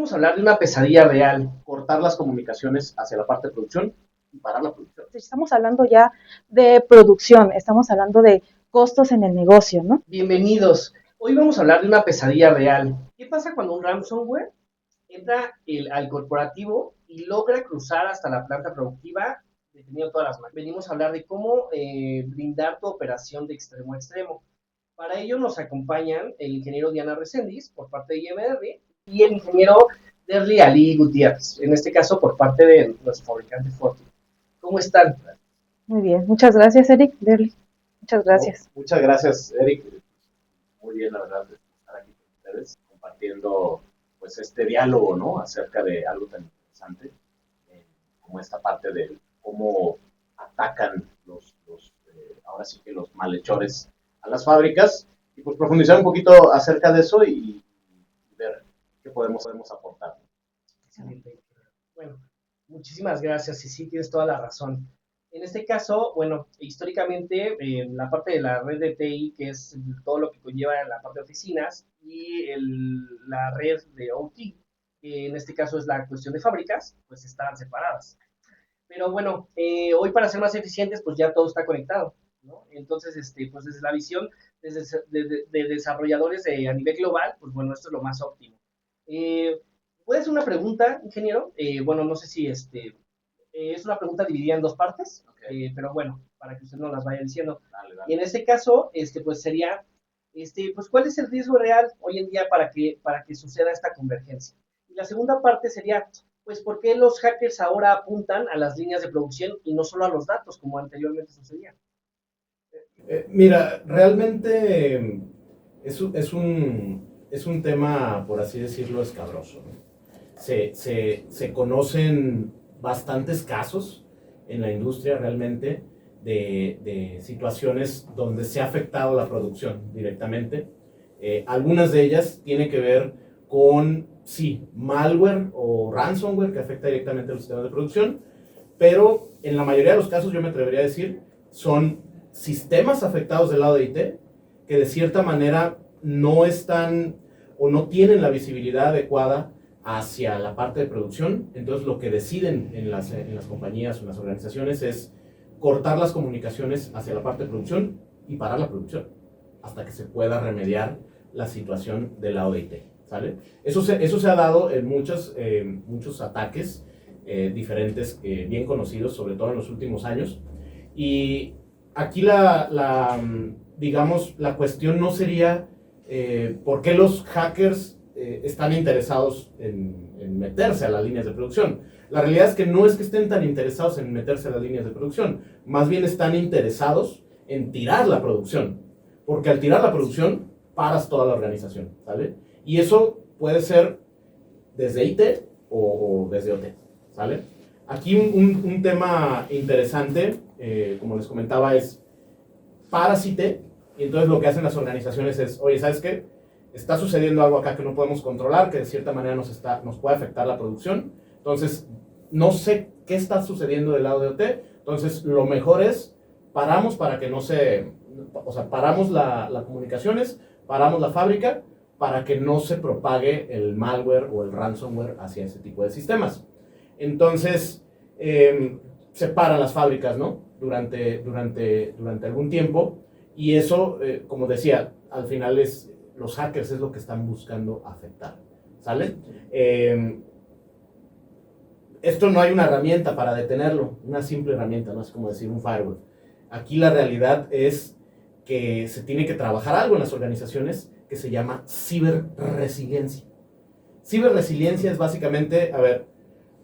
vamos a hablar de una pesadilla real, cortar las comunicaciones hacia la parte de producción y parar la producción. Estamos hablando ya de producción, estamos hablando de costos en el negocio, ¿no? Bienvenidos. Hoy vamos a hablar de una pesadilla real. ¿Qué pasa cuando un ransomware entra al corporativo y logra cruzar hasta la planta productiva deteniendo todas las máquinas? Venimos a hablar de cómo blindar tu operación de extremo a extremo. Para ello nos acompañan el ingeniero Diana Reséndiz por parte de IMR y el ingeniero Derly Ali Gutiérrez, en este caso por parte de nuestro fabricante Forti. ¿Cómo están? Muy bien, muchas gracias, Eric, Derly. Muchas No, gracias. muchas gracias, Eric. Muy bien, la verdad, de estar aquí con ustedes, compartiendo pues este diálogo, ¿no? Acerca de algo tan interesante como esta parte de cómo atacan ahora sí que los malhechores a las fábricas y pues profundizar un poquito acerca de eso y ver qué podemos aportar. Excelente. Bueno, muchísimas gracias y sí, tienes toda la razón. En este caso, bueno, históricamente la parte de la red de TI, que es todo lo que conlleva la parte de oficinas, y la red de OT, que en este caso es la cuestión de fábricas, pues estaban separadas. Pero bueno, hoy para ser más eficientes, pues ya todo está conectado, ¿no? Entonces, pues desde la visión de desarrolladores a nivel global, pues bueno, esto es lo más óptimo. ¿Puedes hacer una pregunta, ingeniero? Bueno, no sé si es una pregunta dividida en dos partes, Okay. pero bueno, para que usted nos las vaya diciendo. Dale, Y dale. en este caso, pues sería, pues, ¿cuál es el riesgo real hoy en día para que suceda esta convergencia? Y la segunda parte sería, pues, ¿por qué los hackers ahora apuntan a las líneas de producción y no solo a los datos, como anteriormente sucedía? Mira, realmente es un tema, por así decirlo, escabroso, ¿no? Se conocen bastantes casos en la industria realmente de situaciones donde se ha afectado la producción directamente. Algunas de ellas tienen que ver con, sí, malware o ransomware que afecta directamente a los sistemas de producción, pero en la mayoría de los casos yo me atrevería a decir son sistemas afectados del lado de IT que de cierta manera no están o no tienen la visibilidad adecuada hacia la parte de producción. Entonces lo que deciden en las compañías o en las organizaciones es cortar las comunicaciones hacia la parte de producción y parar la producción hasta que se pueda remediar la situación del lado de IT, ¿sale? Eso se ha dado en muchos ataques diferentes, bien conocidos, sobre todo en los últimos años. Y aquí digamos, la cuestión no sería por qué los hackers están interesados en meterse a las líneas de producción. La realidad es que no es que estén tan interesados en meterse a las líneas de producción, más bien están interesados en tirar la producción, porque al tirar la producción paras toda la organización, ¿sale? Y eso puede ser desde IT o desde OT, ¿sale? Aquí un tema interesante, como les comentaba, es paras IT, y entonces lo que hacen las organizaciones es, oye, ¿sabes qué? Está sucediendo algo acá que no podemos controlar, que de cierta manera nos puede afectar la producción. Entonces, no sé qué está sucediendo del lado de OT. Entonces, lo mejor es, paramos para que no se, o sea, paramos las comunicaciones, paramos la fábrica, para que no se propague el malware o el ransomware hacia ese tipo de sistemas. Entonces, se paran las fábricas, ¿no? Durante algún tiempo. Y eso, como decía, al final los hackers es lo que están buscando afectar, ¿sale? Esto no hay una herramienta para detenerlo, una simple herramienta, no es como decir un firewall. Aquí la realidad es que se tiene que trabajar algo en las organizaciones que se llama ciberresiliencia. Ciberresiliencia es básicamente,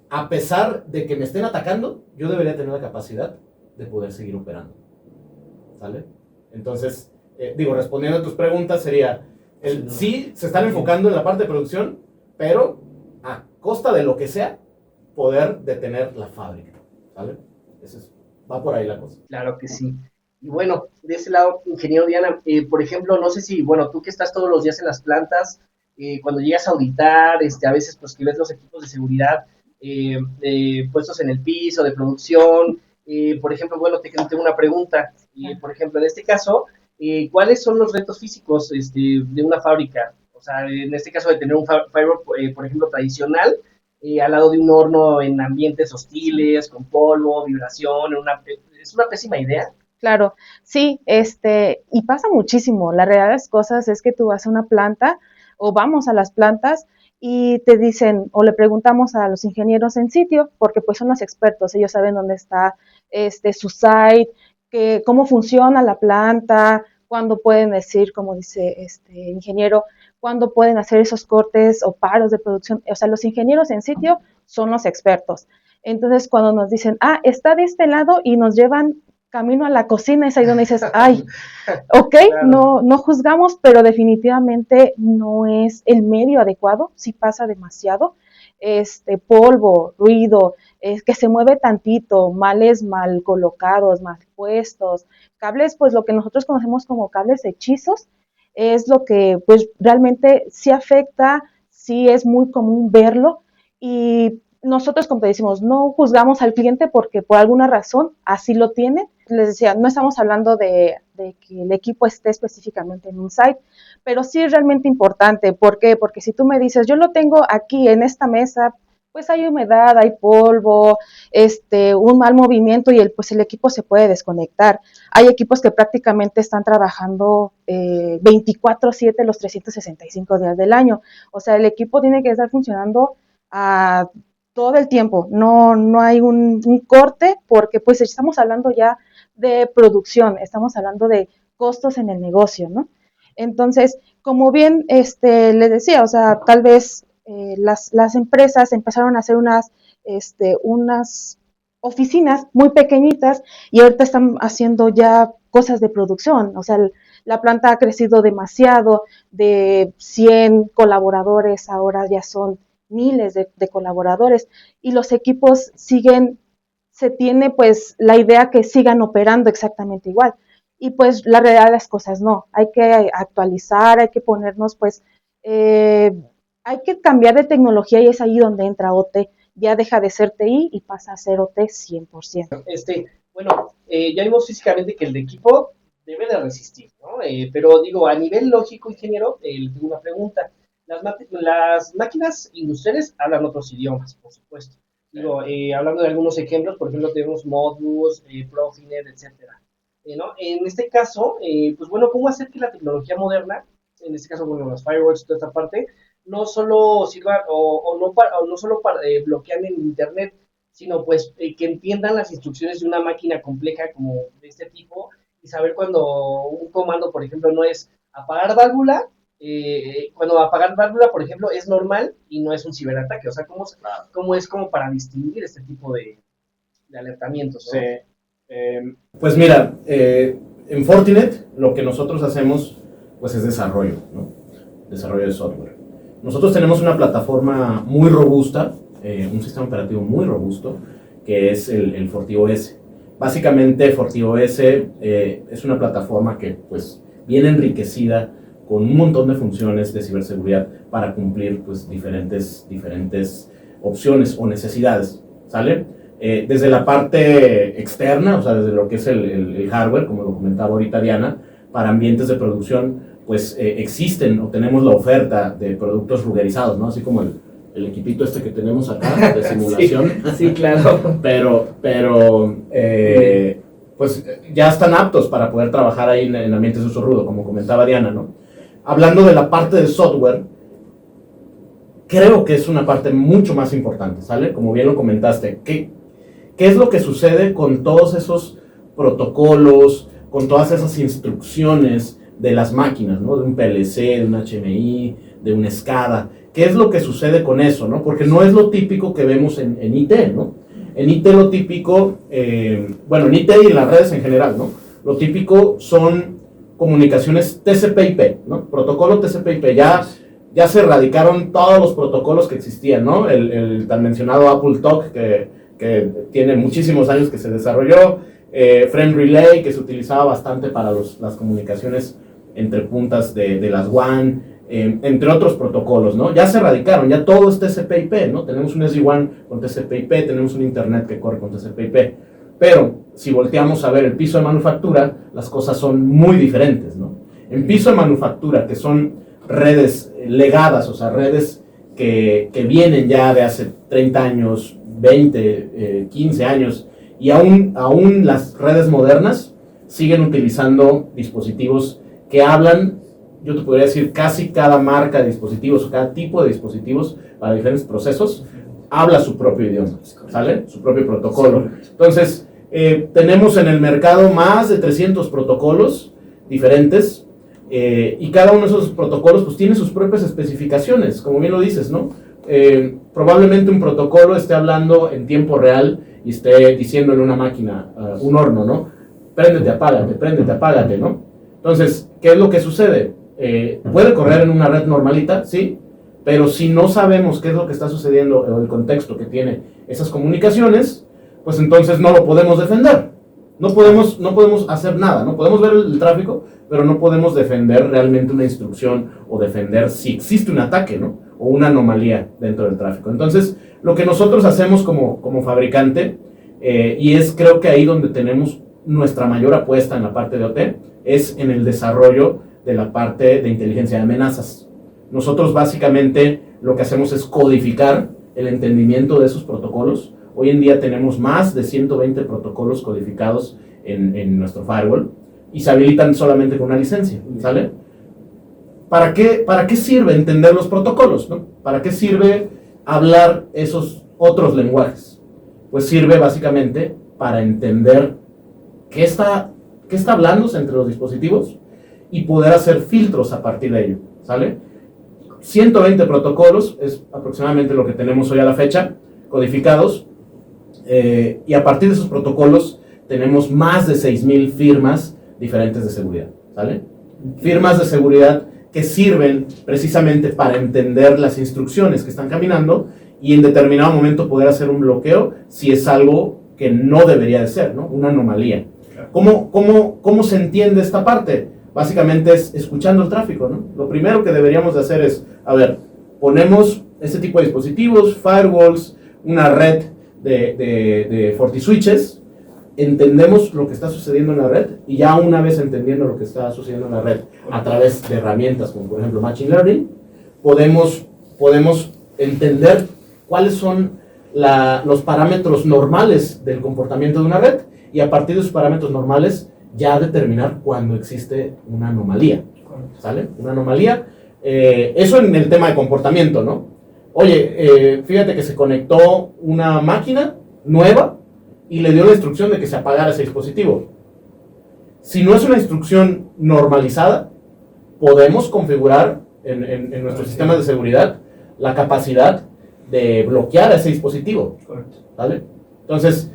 a pesar de que me estén atacando, yo debería tener la capacidad de poder seguir operando, ¿sale? Entonces, respondiendo a tus preguntas sería, sí se están enfocando en la parte de producción, pero a costa de lo que sea, poder detener la fábrica, ¿sale? Va por ahí la cosa. Claro que sí. Y bueno, de ese lado, ingeniero Diana, por ejemplo, no sé si, bueno, tú que estás todos los días en las plantas, cuando llegas a auditar, a veces pues que ves los equipos de seguridad puestos en el piso de producción, por ejemplo, bueno, tengo una pregunta, por ejemplo, en este caso, ¿cuáles son los retos físicos de una fábrica? O sea, en este caso de tener un firewall, por ejemplo, tradicional, al lado de un horno en ambientes hostiles, con polvo, vibración, es una pésima idea. Claro, sí, y pasa muchísimo. La realidad de las cosas es que tú vas a una planta o vamos a las plantas y te dicen o le preguntamos a los ingenieros en sitio, porque pues son los expertos, ellos saben dónde está su site, cómo funciona la planta, cuándo pueden decir, como dice este ingeniero, cuándo pueden hacer esos cortes o paros de producción. O sea, los ingenieros en sitio son los expertos. Entonces, cuando nos dicen, está de este lado y nos llevan camino a la cocina, es ahí donde dices, ay, ok, Claro. no juzgamos, pero definitivamente no es el medio adecuado, sí pasa demasiado, polvo, ruido, que se mueve tantito, males mal colocados, mal puestos, cables, pues lo que nosotros conocemos como cables hechizos, es lo que pues realmente sí afecta, sí es muy común verlo y nosotros, como te decimos, no juzgamos al cliente porque por alguna razón así lo tiene. Les decía, no estamos hablando de que el equipo esté específicamente en un site, pero sí es realmente importante. ¿Por qué? Porque si tú me dices, yo lo tengo aquí en esta mesa, pues hay humedad, hay polvo, un mal movimiento y pues el equipo se puede desconectar. Hay equipos que prácticamente están trabajando 24/7 los 365 días del año. O sea, el equipo tiene que estar funcionando a todo el tiempo, no hay un corte porque pues estamos hablando ya de producción, estamos hablando de costos en el negocio, ¿no? Entonces, como bien les decía, o sea, tal vez las empresas empezaron a hacer unas oficinas muy pequeñitas y ahorita están haciendo ya cosas de producción, o sea, la planta ha crecido demasiado, de 100 colaboradores ahora ya son miles de colaboradores y los equipos se tiene pues la idea que sigan operando exactamente igual. Y pues la realidad de las cosas no, hay que actualizar, hay que ponernos pues, hay que cambiar de tecnología y es ahí donde entra OT, ya deja de ser TI y pasa a ser OT 100%. Bueno, ya vimos físicamente que el equipo debe de resistir, ¿no? Pero digo, a nivel lógico, ingeniero, le tengo una pregunta. Las máquinas industriales hablan otros idiomas, por supuesto. Digo, hablando de algunos ejemplos, por ejemplo, tenemos Modbus, Profinet, etcétera. ¿No? En este caso, pues bueno, ¿cómo hacer que la tecnología moderna, en este caso, bueno, los firewalls, toda esta parte, no solo sirvan o no solo para, bloquean el Internet, sino pues que entiendan las instrucciones de una máquina compleja como de este tipo y saber cuando un comando, por ejemplo, no es apagar válvula, cuando apagar válvula, por ejemplo, es normal y no es un ciberataque. O sea, ¿cómo es como para distinguir este tipo de alertamientos, ¿no? Sí. Pues mira, en Fortinet lo que nosotros hacemos pues es desarrollo, ¿no? Desarrollo de software. Nosotros tenemos una plataforma muy robusta, un sistema operativo muy robusto, que es el FortiOS. Básicamente FortiOS es una plataforma que pues viene enriquecida con un montón de funciones de ciberseguridad para cumplir pues diferentes opciones o necesidades, ¿sale? Desde la parte externa, o sea, desde lo que es el hardware, como lo comentaba ahorita Diana, para ambientes de producción, pues existen o tenemos la oferta de productos ruggerizados, ¿no? Así como el equipito este que tenemos acá de simulación. Sí, claro. Pero pues ya están aptos para poder trabajar ahí en ambientes de uso rudo, como comentaba Diana, ¿no? Hablando de la parte de software, creo que es una parte mucho más importante, ¿sale? Como bien lo comentaste, ¿qué es lo que sucede con todos esos protocolos, con todas esas instrucciones de las máquinas, ¿no? De un PLC, de un HMI, de un SCADA. ¿Qué es lo que sucede con eso, no? Porque no es lo típico que vemos en IT, ¿no? En IT lo típico, bueno, en IT y en las redes en general, ¿no? Lo típico son comunicaciones TCP/IP, ¿no? Protocolo TCP/IP. Ya se erradicaron todos los protocolos que existían, ¿no? El tan mencionado Apple Talk, que tiene muchísimos años que se desarrolló, Frame Relay, que se utilizaba bastante para las comunicaciones entre puntas de las WAN, entre otros protocolos, ¿no? Ya se erradicaron, ya todo es TCP/IP, ¿no? Tenemos un SD-WAN con TCP/IP, tenemos un Internet que corre con TCP/IP, pero si volteamos a ver el piso de manufactura, las cosas son muy diferentes, ¿no? En piso de manufactura, que son redes legadas, o sea, redes que vienen ya de hace 30 años, 20, 15 años, y aún las redes modernas siguen utilizando dispositivos que hablan, yo te podría decir, casi cada marca de dispositivos o cada tipo de dispositivos para diferentes procesos habla su propio idioma, ¿sale? Su propio protocolo. Entonces, tenemos en el mercado más de 300 protocolos diferentes, y cada uno de esos protocolos pues tiene sus propias especificaciones, como bien lo dices, ¿no? Probablemente un protocolo esté hablando en tiempo real y esté diciendo en una máquina, un horno, ¿no? Préndete, apágate, ¿no? Entonces, ¿qué es lo que sucede? Puede correr en una red normalita, sí, pero si no sabemos qué es lo que está sucediendo o el contexto que tiene esas comunicaciones, pues entonces no lo podemos defender. No podemos hacer nada, ¿no? Podemos ver el tráfico, pero no podemos defender realmente una instrucción o defender si existe un ataque, ¿no? O una anomalía dentro del tráfico. Entonces, lo que nosotros hacemos como fabricante, y es creo que ahí donde tenemos nuestra mayor apuesta en la parte de OT, es en el desarrollo de la parte de inteligencia de amenazas. Nosotros básicamente lo que hacemos es codificar el entendimiento de esos protocolos. Hoy en día tenemos más de 120 protocolos codificados en nuestro firewall y se habilitan solamente con una licencia, ¿sale? ¿Para qué sirve entender los protocolos, ¿no? ¿Para qué sirve hablar esos otros lenguajes? Pues sirve básicamente para entender qué está hablándose entre los dispositivos y poder hacer filtros a partir de ello, ¿sale? 120 protocolos es aproximadamente lo que tenemos hoy a la fecha, codificados, y a partir de esos protocolos tenemos más de 6,000 firmas diferentes de seguridad, ¿sale? Firmas de seguridad que sirven precisamente para entender las instrucciones que están caminando y en determinado momento poder hacer un bloqueo si es algo que no debería de ser, ¿no? Una anomalía. ¿Cómo se entiende esta parte? Básicamente es escuchando el tráfico, ¿no? Lo primero que deberíamos de hacer es, a ver, ponemos este tipo de dispositivos, firewalls, una red de FortiSwitches, entendemos lo que está sucediendo en la red y ya una vez entendiendo lo que está sucediendo en la red a través de herramientas como por ejemplo Machine Learning, podemos entender cuáles son los parámetros normales del comportamiento de una red y a partir de esos parámetros normales ya determinar cuando existe una anomalía, ¿sale? Una anomalía, eso en el tema de comportamiento, ¿no? Oye, fíjate que se conectó una máquina nueva y le dio la instrucción de que se apagara ese dispositivo. Si no es una instrucción normalizada, podemos configurar en nuestros sistemas de seguridad la capacidad de bloquear a ese dispositivo, ¿vale? Entonces,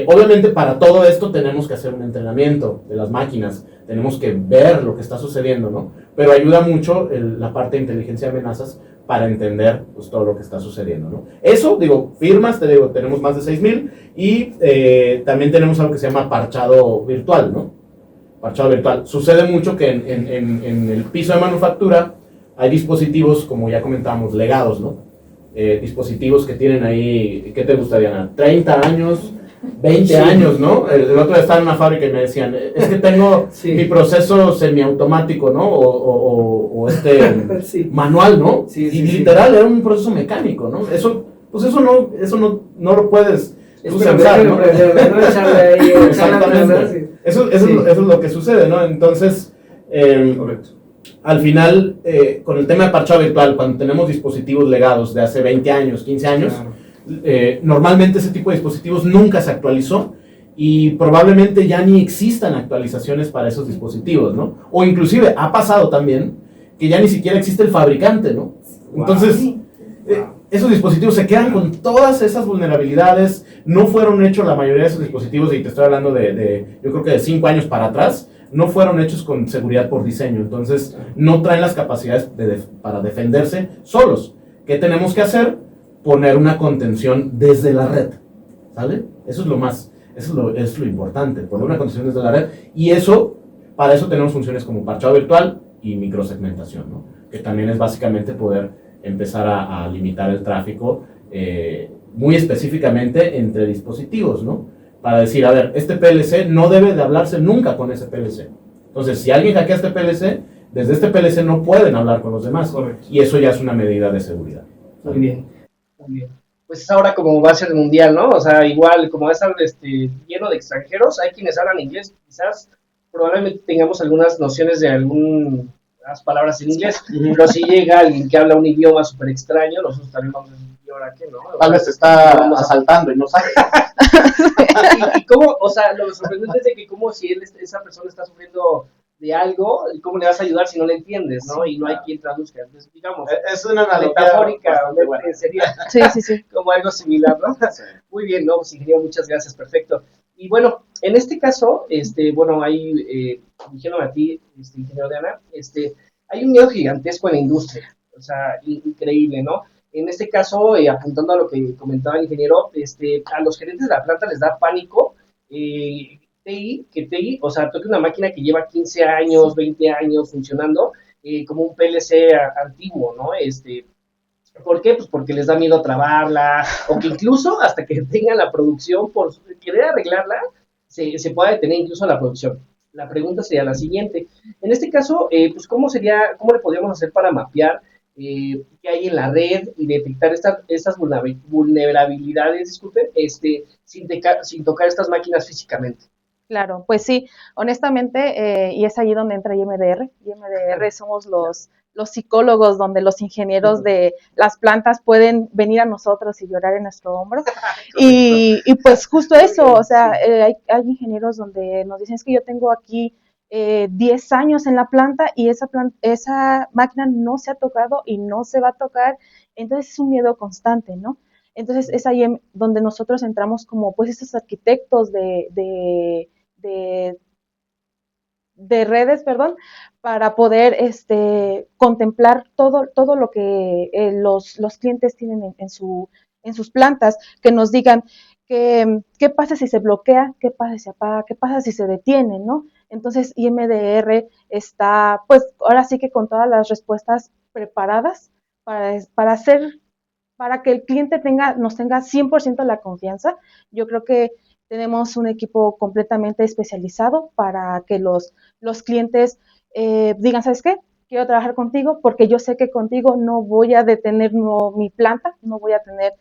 obviamente para todo esto tenemos que hacer un entrenamiento de las máquinas, tenemos que ver lo que está sucediendo, ¿no? Pero ayuda mucho la parte de inteligencia de amenazas para entender pues, todo lo que está sucediendo, ¿no? Eso, firmas, tenemos más de 6,000 y también tenemos algo que se llama parchado virtual, ¿no? Parchado virtual. Sucede mucho que en el piso de manufactura hay dispositivos, como ya comentábamos, legados, ¿no? Dispositivos que tienen ahí, ¿qué te gusta, Diana? 30 años, 20 años, ¿no? El otro día estaba en una fábrica y me decían, es que tengo mi proceso semiautomático, ¿no? O manual, ¿no? Y literal era un proceso mecánico, ¿no? Eso no lo puedes usar, ¿no? Exactamente. Eso es lo que sucede, ¿no? Entonces, al final, con el tema de parchado virtual, cuando tenemos dispositivos legados de hace 20 años, 15 años, normalmente ese tipo de dispositivos nunca se actualizó y probablemente ya ni existan actualizaciones para esos dispositivos, ¿no? O inclusive ha pasado también que ya ni siquiera existe el fabricante, ¿no? Entonces, esos dispositivos se quedan con todas esas vulnerabilidades, no fueron hechos la mayoría de esos dispositivos, y te estoy hablando yo creo que de 5 años para atrás, no fueron hechos con seguridad por diseño, entonces no traen las capacidades para defenderse solos. ¿Qué tenemos que hacer? Poner una contención desde la red, ¿sale? Eso es lo importante, poner una contención desde la red, y para eso tenemos funciones como parchado virtual y microsegmentación, ¿no? Que también es básicamente poder empezar a limitar el tráfico muy específicamente entre dispositivos, ¿no? Para decir, a ver, este PLC no debe de hablarse nunca con ese PLC. Entonces, si alguien hackea este PLC, desde este PLC no pueden hablar con los demás. Correcto. Y eso ya es una medida de seguridad. Muy bien, muy bien. Pues ahora como va a ser el mundial, ¿no? O sea, igual, como va a estar lleno de extranjeros, hay quienes hablan inglés, quizás probablemente tengamos algunas nociones de algunas palabras en inglés, pero si llega alguien que habla un idioma súper extraño, nosotros también vamos a decir, ¿y ahora qué, no? Tal vez está asaltando y no sabe. ¿Y cómo, o sea, lo sorprendente es de que como si esa persona está sufriendo de algo, ¿cómo le vas a ayudar si no le entiendes, no? Y no hay quien traduzca. Entonces, digamos, Es una analogía metafóricamente buena. sería Sí. como algo similar, ¿no? Muy bien, ¿no? Pues, ingeniero, muchas gracias, perfecto. Y bueno, en este caso, bueno, ahí, dirigiéndome a ti, ingeniero Diana, hay un miedo gigantesco en la industria, o sea, increíble, ¿no? En este caso, apuntando a lo que comentaba el ingeniero, a los gerentes de la planta les da pánico TI, o sea, toque una máquina que lleva 15 años, 20 años funcionando, como un PLC antiguo, ¿no? ¿Por qué? Pues porque les da miedo trabarla, o que incluso hasta que tengan la producción, por querer arreglarla, se pueda detener incluso la producción. La pregunta sería la siguiente. En este caso, pues, ¿cómo le podríamos hacer para mapear qué hay en la red y detectar estas vulnerabilidades, disculpen, sin tocar estas máquinas físicamente? Claro, pues sí, honestamente, y es allí donde entra IMDR. IMDR somos los psicólogos, donde los ingenieros de las plantas pueden venir a nosotros y llorar en nuestro hombro. Y pues justo eso, o sea, hay ingenieros donde nos dicen, es que yo tengo aquí 10 años en la planta y esa máquina no se ha tocado y no se va a tocar, entonces es un miedo constante, ¿no? Entonces es ahí donde nosotros entramos como pues esos arquitectos de, de redes, perdón, para poder contemplar todo lo que los clientes tienen en sus plantas, que nos digan qué pasa si se bloquea, qué pasa si se apaga, qué pasa si se detiene, ¿no? Entonces IMDR está, pues ahora sí que con todas las respuestas preparadas para hacer, para que el cliente nos tenga 100% la confianza. Yo creo que tenemos un equipo completamente especializado para que los clientes digan, ¿sabes qué? Quiero trabajar contigo porque yo sé que contigo no voy a detener mi planta, no voy a tener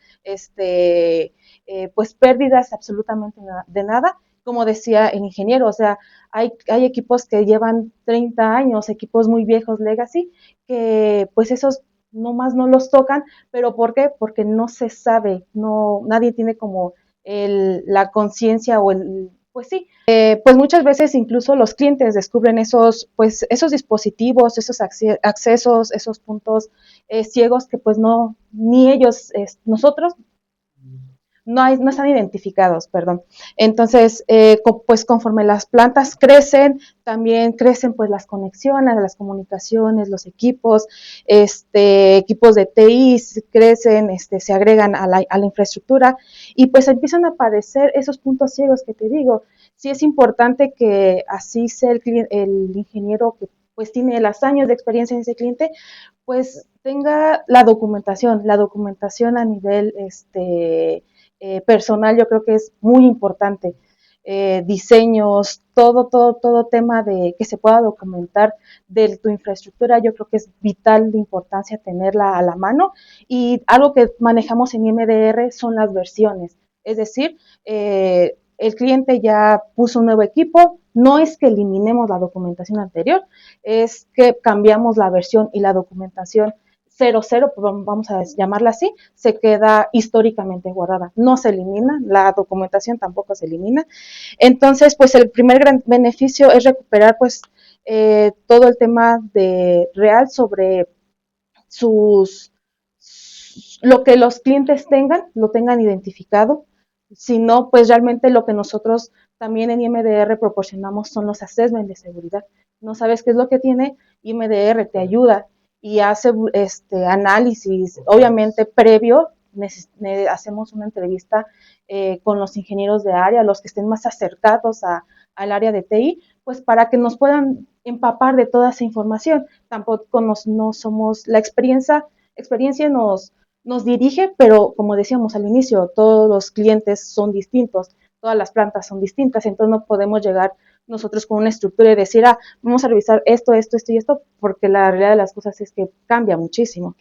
pues pérdidas absolutamente de nada. Como decía el ingeniero, o sea, hay equipos que llevan 30 años, equipos muy viejos, legacy, que pues esos nomás no los tocan, pero ¿por qué? Porque no se sabe, nadie tiene como la conciencia pues sí, pues muchas veces incluso los clientes descubren esos dispositivos, esos accesos, esos puntos ciegos que pues no, ni ellos, nosotros no están identificados, perdón. Entonces, pues conforme las plantas crecen, también crecen pues las conexiones, las comunicaciones, los equipos, equipos de TI crecen, se agregan a la infraestructura y pues empiezan a aparecer esos puntos ciegos que te digo. Sí es importante que así sea el ingeniero que pues tiene los años de experiencia en ese cliente, pues tenga la documentación a nivel personal, yo creo que es muy importante. Diseños, todo tema de que se pueda documentar de tu infraestructura, yo creo que es vital de importancia tenerla a la mano. Y algo que manejamos en IMDR son las versiones, es decir, el cliente ya puso un nuevo equipo, no es que eliminemos la documentación anterior, es que cambiamos la versión y la documentación 00, vamos a llamarla así, se queda históricamente guardada. No se elimina, la documentación tampoco se elimina. Entonces, pues el primer gran beneficio es recuperar pues todo el tema de real sobre lo que los clientes lo tengan identificado. Si no, pues realmente lo que nosotros también en IMDR proporcionamos son los assessments de seguridad. No sabes qué es lo que tiene, IMDR te ayuda y hace análisis, obviamente previo, hacemos una entrevista con los ingenieros de área, los que estén más acercados al área de TI, pues para que nos puedan empapar de toda esa información. Tampoco no somos, la experiencia nos dirige, pero como decíamos al inicio, todos los clientes son distintos, todas las plantas son distintas, entonces no podemos llegar nosotros con una estructura y decir, vamos a revisar esto, esto, esto y esto, porque la realidad de las cosas es que cambia muchísimo.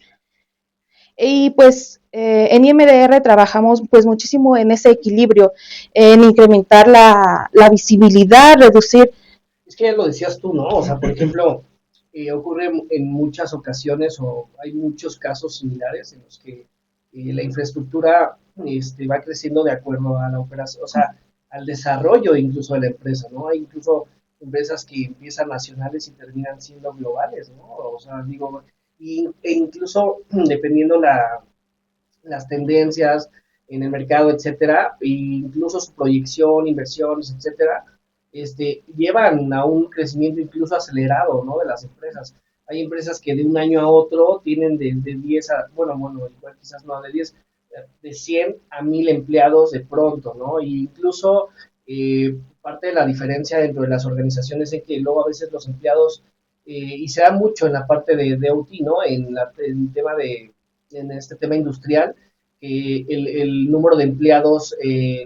Y pues en IMDR trabajamos pues muchísimo en ese equilibrio, en incrementar la visibilidad, reducir. Es que ya lo decías tú, ¿no? O sea, por ejemplo, ocurre en muchas ocasiones o hay muchos casos similares en los que la infraestructura va creciendo de acuerdo a la operación, o sea, al desarrollo incluso de la empresa, ¿no? Hay incluso empresas que empiezan nacionales y terminan siendo globales, ¿no? O sea, digo, e incluso dependiendo las tendencias en el mercado, etcétera, e incluso su proyección, inversiones, etcétera, llevan a un crecimiento incluso acelerado, ¿no? De las empresas. Hay empresas que de un año a otro tienen de 10 a, bueno, igual quizás no de 10, de 100 a 1000 empleados de pronto, ¿no? Y incluso parte de la diferencia dentro de las organizaciones es que luego a veces los empleados, y se da mucho en la parte de OT, ¿no? En tema en este tema industrial, el número de empleados,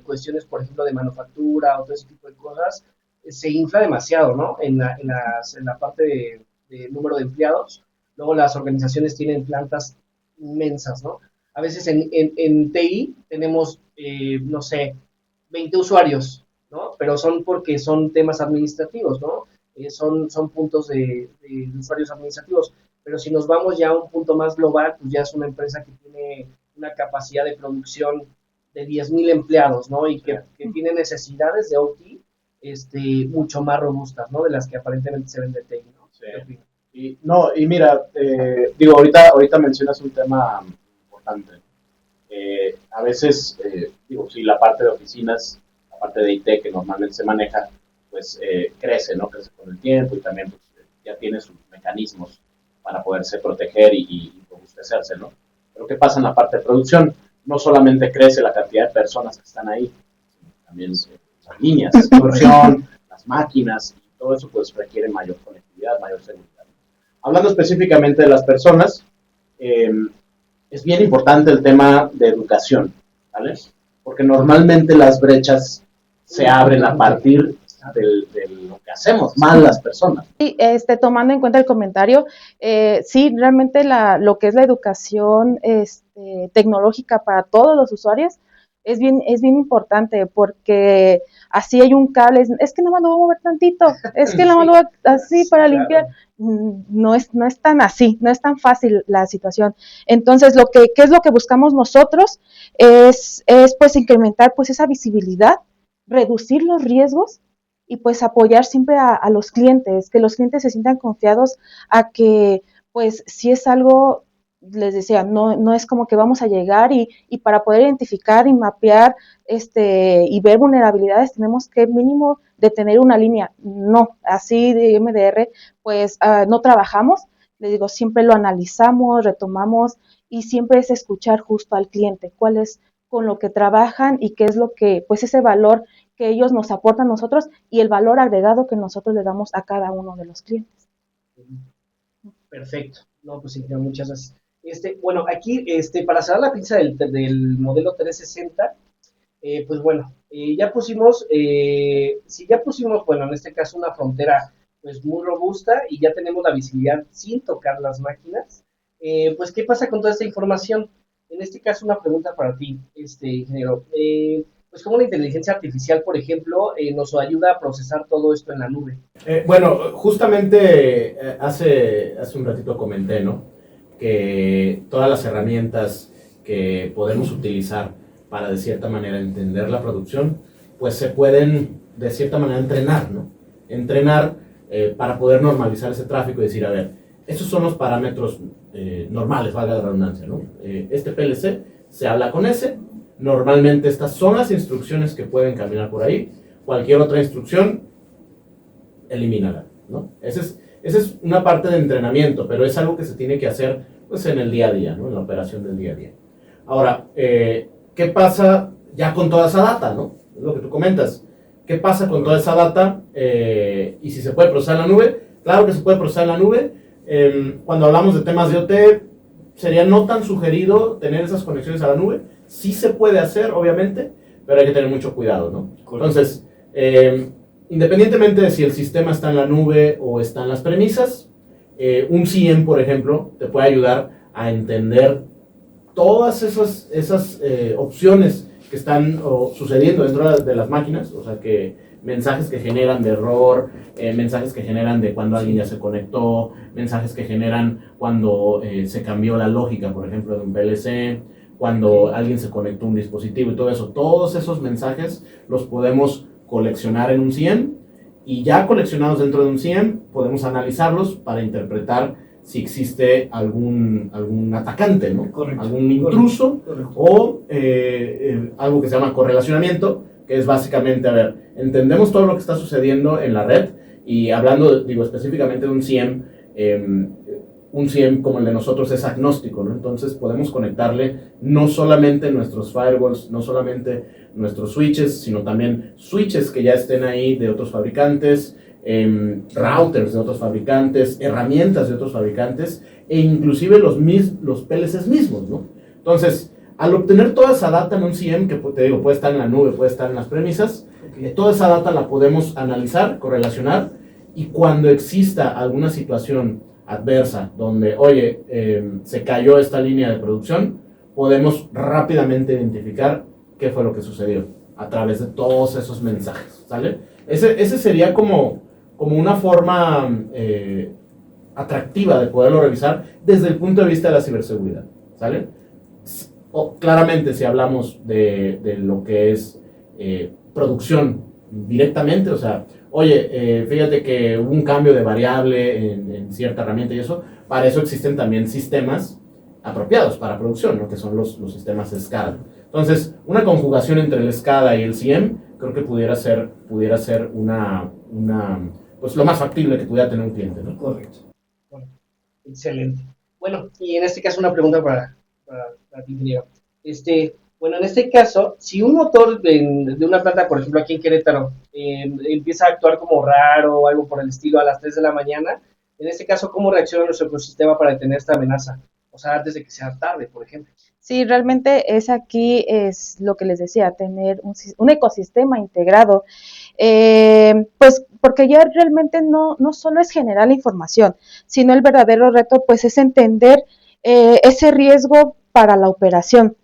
cuestiones, por ejemplo, de manufactura o todo ese tipo de cosas, se infla demasiado, ¿no? En la parte de número de empleados. Luego las organizaciones tienen plantas inmensas, ¿no? A veces en TI tenemos, no sé, 20 usuarios, ¿no? Pero son porque son temas administrativos, ¿no? Son puntos de usuarios administrativos. Pero si nos vamos ya a un punto más global, pues ya es una empresa que tiene una capacidad de producción de 10,000 empleados, ¿no? Y que tiene necesidades de OT mucho más robustas, ¿no? De las que aparentemente se ven de TI, ¿no? Sí. Y mira, digo, ahorita mencionas un tema importante. A veces, digo, sí, la parte de oficinas, la parte de IT que normalmente se maneja, pues crece, ¿no? Crece con el tiempo y también pues, ya tiene sus mecanismos para poderse proteger y robustecerse, ¿no? Pero ¿qué pasa en la parte de producción? No solamente crece la cantidad de personas que están ahí, también las líneas de producción, las máquinas, y todo eso pues requiere mayor conectividad, mayor seguridad. Hablando específicamente de las personas, es bien importante el tema de educación, ¿vale? Porque normalmente las brechas se abren a partir de lo que hacemos mal las personas. Sí, tomando en cuenta el comentario, sí, realmente lo que es la educación tecnológica para todos los usuarios es bien importante, porque así hay un cable, es que nada más lo voy a mover tantito, es que nada más lo voy así para limpiar. No es tan así, no es tan fácil la situación. Entonces, ¿qué es lo que buscamos nosotros? Es pues incrementar pues esa visibilidad, reducir los riesgos y pues apoyar siempre a los clientes, que los clientes se sientan confiados a que pues si es algo, les decía, no es como que vamos a llegar y para poder identificar y mapear y ver vulnerabilidades tenemos que mínimo de tener una línea. No, así de MDR pues no trabajamos, les digo, siempre lo analizamos, retomamos y siempre es escuchar justo al cliente, cuál es con lo que trabajan y qué es lo que, pues ese valor que ellos nos aportan a nosotros y el valor agregado que nosotros le damos a cada uno de los clientes. Perfecto. No, pues sí, muchas gracias. Bueno, aquí, para cerrar la pinza del modelo 360, pues bueno, ya pusimos, bueno, en este caso una frontera pues muy robusta y ya tenemos la visibilidad sin tocar las máquinas, pues ¿qué pasa con toda esta información? En este caso una pregunta para ti, ingeniero. Pues cómo la inteligencia artificial, por ejemplo, nos ayuda a procesar todo esto en la nube. Bueno, justamente hace un ratito comenté, ¿no? Que todas las herramientas que podemos utilizar para de cierta manera entender la producción, pues se pueden de cierta manera entrenar, ¿no? Entrenar para poder normalizar ese tráfico y decir, a ver, esos son los parámetros normales, valga la redundancia, ¿no? Este PLC se habla con ese, normalmente estas son las instrucciones que pueden caminar por ahí, cualquier otra instrucción, elimínala, ¿no? Esa es una parte de entrenamiento, pero es algo que se tiene que hacer pues, en el día a día, ¿no? En la operación del día a día. Ahora, ¿qué pasa ya con toda esa data, ¿no? Es lo que tú comentas. ¿Qué pasa con toda esa data? Y si se puede procesar en la nube. Claro que se puede procesar en la nube. Cuando hablamos de temas de OT, sería no tan sugerido tener esas conexiones a la nube. Sí se puede hacer, obviamente, pero hay que tener mucho cuidado, ¿no? Entonces, independientemente de si el sistema está en la nube o está en las premisas, un CIEM, por ejemplo, te puede ayudar a entender todas esas opciones que están sucediendo dentro de las máquinas, o sea, que mensajes que generan de error, mensajes que generan de cuando alguien ya se conectó, mensajes que generan cuando se cambió la lógica, por ejemplo, de un PLC, cuando alguien se conectó a un dispositivo y todo eso. Todos esos mensajes los podemos coleccionar en un CIEM, y ya coleccionados dentro de un CIEM podemos analizarlos para interpretar si existe algún atacante, ¿no? Correcto. Algún intruso. Correcto. O algo que se llama correlacionamiento, que es básicamente, a ver, entendemos todo lo que está sucediendo en la red, y hablando, digo, específicamente de un CIEM como el de nosotros es agnóstico, ¿no? Entonces podemos conectarle no solamente nuestros firewalls, no solamente nuestros switches, sino también switches que ya estén ahí de otros fabricantes, routers de otros fabricantes, herramientas de otros fabricantes, e inclusive los PLCs mismos, ¿no? Entonces, al obtener toda esa data en un CIEM, que te digo, puede estar en la nube, puede estar en las premisas, toda esa data la podemos analizar, correlacionar, y cuando exista alguna situación adversa donde, oye, se cayó esta línea de producción, podemos rápidamente identificar qué fue lo que sucedió a través de todos esos mensajes, ¿sale? Ese sería como una forma atractiva de poderlo revisar desde el punto de vista de la ciberseguridad, ¿sale? Claramente, si hablamos de lo que es producción directamente, o sea, oye, fíjate que hubo un cambio de variable en cierta herramienta y eso, para eso existen también sistemas apropiados para producción, ¿no? Que son los sistemas SCADA. Entonces, una conjugación entre el SCADA y el CIEM creo que pudiera ser pues lo más factible que pudiera tener un cliente, ¿no? Correcto. Bueno, excelente. Bueno, y en este caso una pregunta para ti, ingeniero. Bueno, en este caso, si un motor de una planta, por ejemplo, aquí en Querétaro, empieza a actuar como raro o algo por el estilo a las 3 de la mañana, en este caso, ¿cómo reacciona nuestro ecosistema para detener esta amenaza? O sea, antes de que sea tarde, por ejemplo. Sí, realmente es lo que les decía, tener un ecosistema integrado, pues porque ya realmente no solo es generar la información, sino el verdadero reto pues es entender ese riesgo para la operación.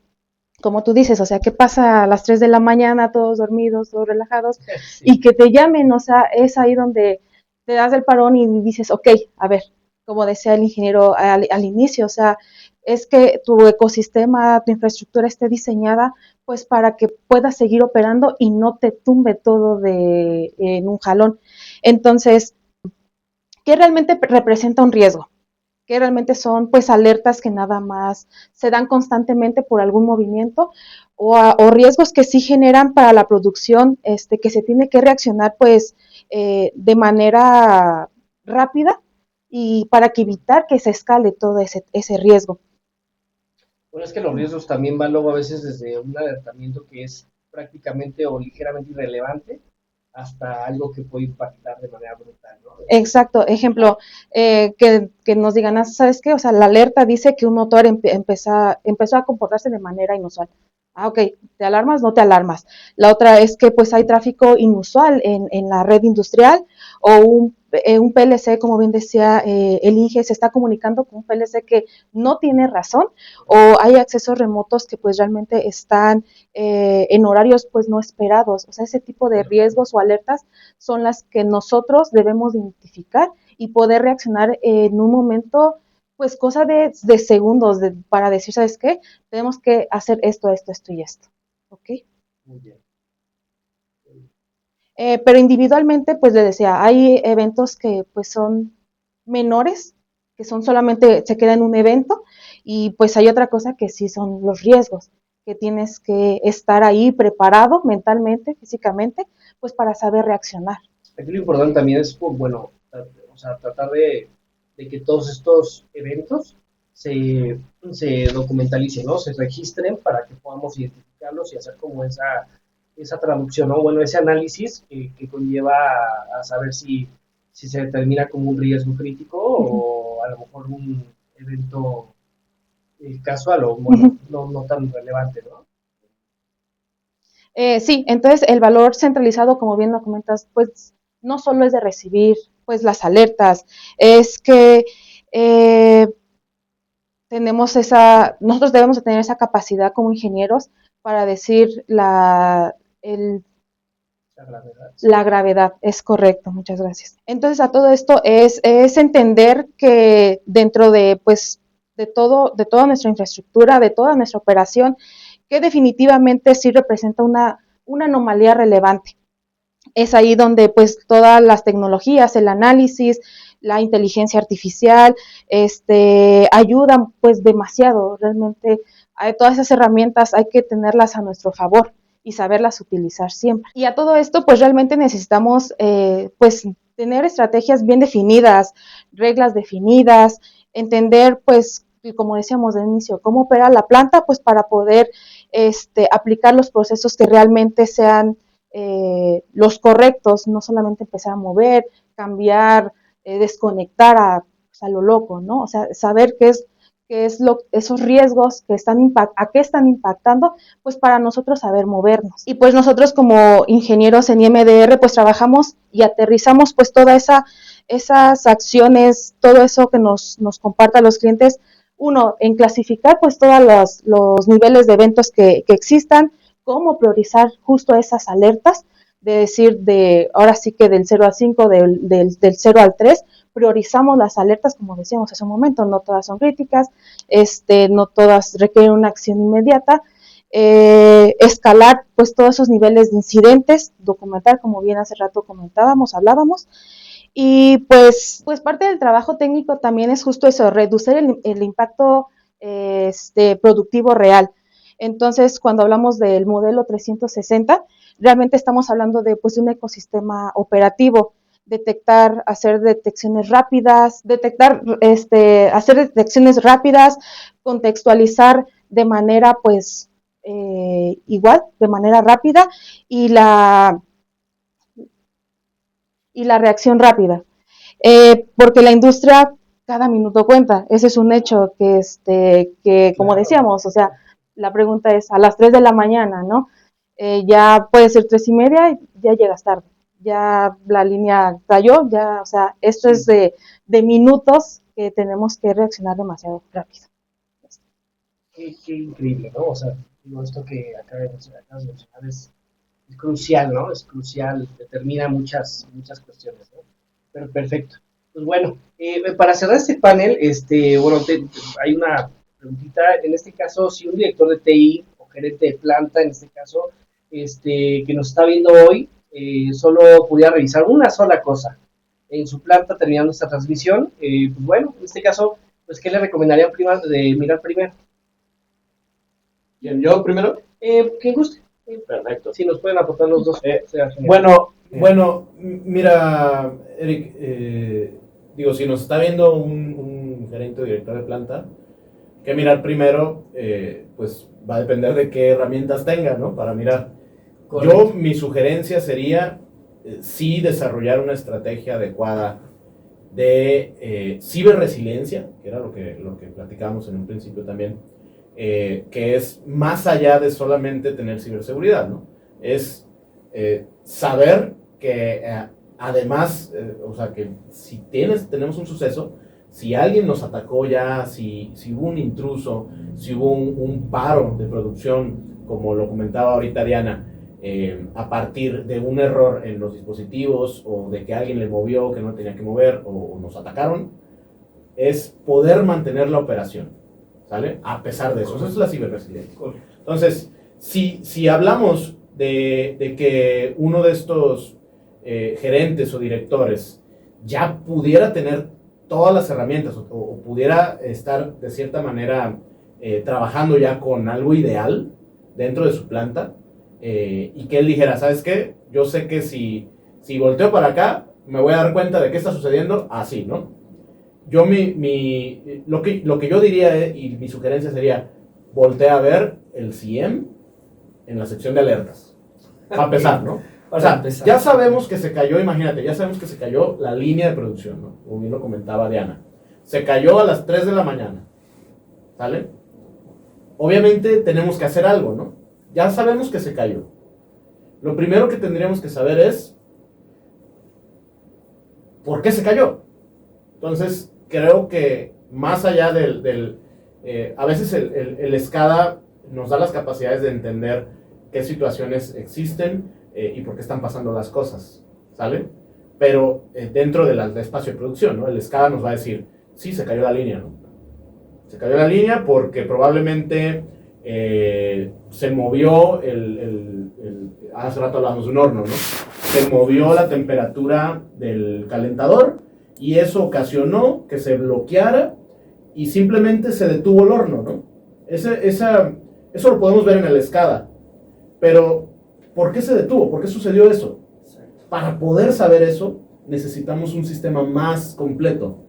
Como tú dices, o sea, ¿qué pasa a las 3 de la mañana, todos dormidos, todos relajados, Sí. y que te llamen? O sea, es ahí donde te das el parón y dices, ok, a ver, como decía el ingeniero al inicio, o sea, es que tu ecosistema, tu infraestructura esté diseñada pues para que puedas seguir operando y no te tumbe todo en un jalón. Entonces, ¿qué realmente representa un riesgo? Que realmente son pues alertas que nada más se dan constantemente por algún movimiento o riesgos que sí generan para la producción, que se tiene que reaccionar pues de manera rápida y para que evitar que se escale todo ese riesgo. Bueno, es que los riesgos también van luego a veces desde un alertamiento que es prácticamente o ligeramente irrelevante hasta algo que puede impactar de manera brutal, ¿no? Exacto, ejemplo, que nos digan, ¿sabes qué? O sea, la alerta dice que un motor empezó a comportarse de manera inusual. Ah, ok, ¿te alarmas? No te alarmas. La otra es que pues hay tráfico inusual en la red industrial o un PLC, como bien decía el INGE, se está comunicando con un PLC que no tiene razón o hay accesos remotos que pues realmente están en horarios pues no esperados. O sea, ese tipo de riesgos o alertas son las que nosotros debemos identificar y poder reaccionar en un momento, pues cosa de segundos para decir, ¿sabes qué? Tenemos que hacer esto y esto. ¿Ok? Muy bien. Pero individualmente, pues le decía, hay eventos que pues son menores, que son solamente, se queda en un evento, y pues hay otra cosa que sí son los riesgos, que tienes que estar ahí preparado mentalmente, físicamente, pues para saber reaccionar. Aquí lo importante también es, pues, bueno, o sea, tratar de que todos estos eventos se documentalicen, ¿no? Se registren para que podamos identificarlos y hacer como esa traducción, ¿no? Bueno, ese análisis que conlleva a saber si se determina como un riesgo crítico o a lo mejor un evento casual o, bueno, no tan relevante, ¿no? Sí, entonces el valor centralizado, como bien lo comentas, pues no solo es de recibir pues las alertas, es que nosotros debemos de tener esa capacidad como ingenieros para decir el, La gravedad. la gravedad, es correcto, muchas gracias. Entonces, a todo esto es entender que dentro de, pues, de toda nuestra infraestructura, de toda nuestra operación, que definitivamente sí representa una anomalía relevante. Es ahí donde pues todas las tecnologías, el análisis, la inteligencia artificial, ayudan pues demasiado. Realmente todas esas herramientas hay que tenerlas a nuestro favor y saberlas utilizar siempre. Y a todo esto pues realmente necesitamos pues tener estrategias bien definidas, reglas definidas, entender pues como decíamos de inicio, cómo opera la planta pues para poder aplicar los procesos que realmente sean los correctos, no solamente empezar a mover, cambiar, desconectar pues, a lo loco, ¿no? O sea, saber esos riesgos que a qué están impactando, pues para nosotros saber movernos. Y pues nosotros como ingenieros en IMDR, pues trabajamos y aterrizamos pues esas acciones, todo eso que nos compartan los clientes, uno, en clasificar pues todos los niveles de eventos que existan, cómo priorizar justo esas alertas, de decir, ahora sí que del 0 al 5, del 0 al 3, priorizamos las alertas, como decíamos hace un momento, no todas son críticas, no todas requieren una acción inmediata, escalar pues todos esos niveles de incidentes, documentar, como bien hace rato hablábamos, y pues parte del trabajo técnico también es justo eso, reducir el impacto productivo real. Entonces, cuando hablamos del modelo 360, realmente estamos hablando de pues, un ecosistema operativo, hacer detecciones rápidas, contextualizar de manera pues igual, de manera rápida y la reacción rápida. Porque la industria cada minuto cuenta, ese es un hecho que como decíamos, o sea, la pregunta es a las 3 de la mañana, ¿no? Ya puede ser 3:30, ya llegas tarde, ya la línea cayó, ya, o sea, esto es de minutos que tenemos que reaccionar demasiado rápido. Qué increíble, ¿no? O sea, digo, esto que acabas de mencionar es crucial, ¿no? Es crucial, determina muchas cuestiones, ¿no? Pero perfecto. Pues bueno, para cerrar este panel, bueno, hay una preguntita. En este caso, si un director de TI o gerente de planta, en este caso, que nos está viendo hoy, solo pudiera revisar una sola cosa en su planta terminando esta transmisión, pues bueno, en este caso, pues, ¿qué le recomendarían de mirar primero? ¿Quién, yo primero? Quien guste. Perfecto. Si nos pueden aportar los dos. Bueno, mira, Eric, digo, si nos está viendo un gerente o director de planta, que mirar primero, pues va a depender de qué herramientas tenga, ¿no? Para mirar. Correcto. Mi sugerencia sería sí desarrollar una estrategia adecuada de ciberresiliencia, que era lo que platicábamos en un principio también, que es más allá de solamente tener ciberseguridad, ¿no? Es saber que además, o sea, que si tenemos un suceso, si alguien nos atacó ya, si hubo un intruso, si hubo un paro de producción, como lo comentaba ahorita Diana, a partir de un error en los dispositivos o de que alguien le movió que no tenía que mover o nos atacaron, es poder mantener la operación, ¿sale? A pesar de eso. Eso es la ciberresiliencia. Entonces, si hablamos de que uno de estos gerentes o directores ya pudiera tener todas las herramientas o pudiera estar de cierta manera trabajando ya con algo ideal dentro de su planta, y que él dijera, ¿sabes qué? Yo sé que si volteo para acá, me voy a dar cuenta de qué está sucediendo así, ¿no? Yo lo que yo diría y mi sugerencia sería, voltea a ver el CIEM en la sección de alertas. Para empezar, ¿no? O sea, ya sabemos que se cayó, imagínate, ya sabemos que se cayó la línea de producción, ¿no? Como bien lo comentaba Diana. Se cayó a las 3 de la mañana, ¿sale? Obviamente tenemos que hacer algo, ¿no? Ya sabemos que se cayó. Lo primero que tendríamos que saber es ¿por qué se cayó? Entonces, creo que más allá a veces el SCADA nos da las capacidades de entender qué situaciones existen y por qué están pasando las cosas, ¿sale? Pero dentro del espacio de producción, ¿no? El SCADA nos va a decir, sí, se cayó la línea, ¿no? Se cayó la línea porque probablemente se movió hace rato hablamos de un horno, ¿no? Se movió la temperatura del calentador y eso ocasionó que se bloqueara y simplemente se detuvo el horno, ¿no? Eso lo podemos ver en el SCADA. Pero, ¿por qué se detuvo? ¿Por qué sucedió eso? Para poder saber eso, necesitamos un sistema más completo.